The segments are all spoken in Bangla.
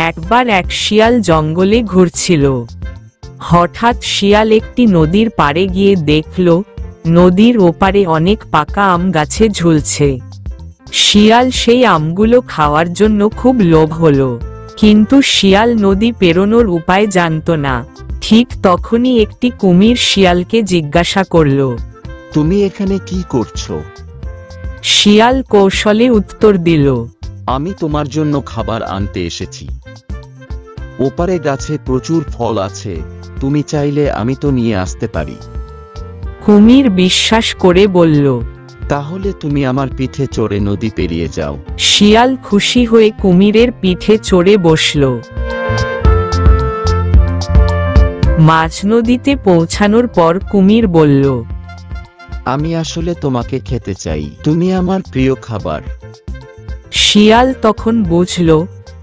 একবার এক শিয়াল জঙ্গলে ঘুরছিল। হঠাৎ শিয়াল একটি নদীর পাড়ে গিয়ে দেখল নদীর ওপারে অনেক পাকা আম গাছে ঝুলছে। শিয়াল সেই আমগুলো খাওয়ার জন্য খুব লোভ হলো, কিন্তু শিয়াল নদী পেরোনোর উপায় জানত না। ঠিক তখনই একটি কুমির শিয়ালকে জিজ্ঞাসা করল, তুমি এখানে কি করছো? শিয়াল কৌশলে উত্তর দিল, আমি তোমার জন্য খাবার আনতে এসেছি। ওপারে গাছে প্রচুর ফল আছে, তুমি চাইলে আমি তো নিয়ে আসতে পারি। কুমির বিশ্বাস করে বলল, তাহলে তুমি আমার পিঠে চড়ে নদী পেরিয়ে যাও। শিয়াল খুশি হয়ে কুমিরের পিঠে চড়ে বসল। মাঝ নদীতে পৌঁছানোর পর কুমির বলল, আমি আসলে তোমাকে খেতে চাই, তুমি আমার প্রিয় খাবার। শিয়াল তখন বুঝল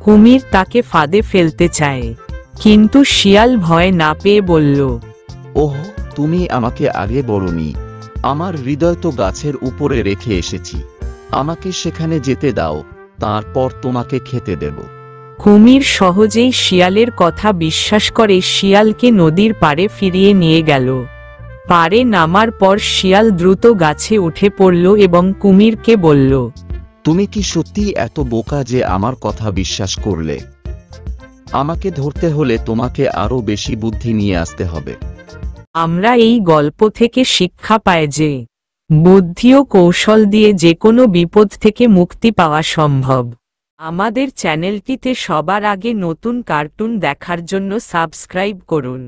কুমির তাকে ফাঁদে ফেলতে চায়, কিন্তু শিয়াল ভয় না পেয়ে বলল, ওহ, তুমি আমাকে আগে বলোনি। আমার হৃদয় তো গাছের উপরে রেখে এসেছি, আমাকে সেখানে যেতে দাও, তারপর তোমাকে খেতে দেব। কুমির সহজেই শিয়ালের কথা বিশ্বাস করে শিয়ালকে নদীর পাড়ে ফিরিয়ে নিয়ে গেল। পাড়ে নামার পর শিয়াল দ্রুত গাছে উঠে পড়ল এবং কুমিরকে বলল, তুমি কি সত্যি এত বোকা যে আমার কথা বিশ্বাস করলে? আমাকে ধরতে হলে তোমাকে আরো বেশি বুদ্ধি নিয়ে আসতে হবে। আমরা এই গল্প থেকে শিক্ষা পাই যে বুদ্ধি ও কৌশল দিয়ে যে কোনো বিপদ থেকে মুক্তি পাওয়া সম্ভব। আমাদের চ্যানেলটিতে সবার আগে নতুন কার্টুন দেখার জন্য সাবস্ক্রাইব করুন।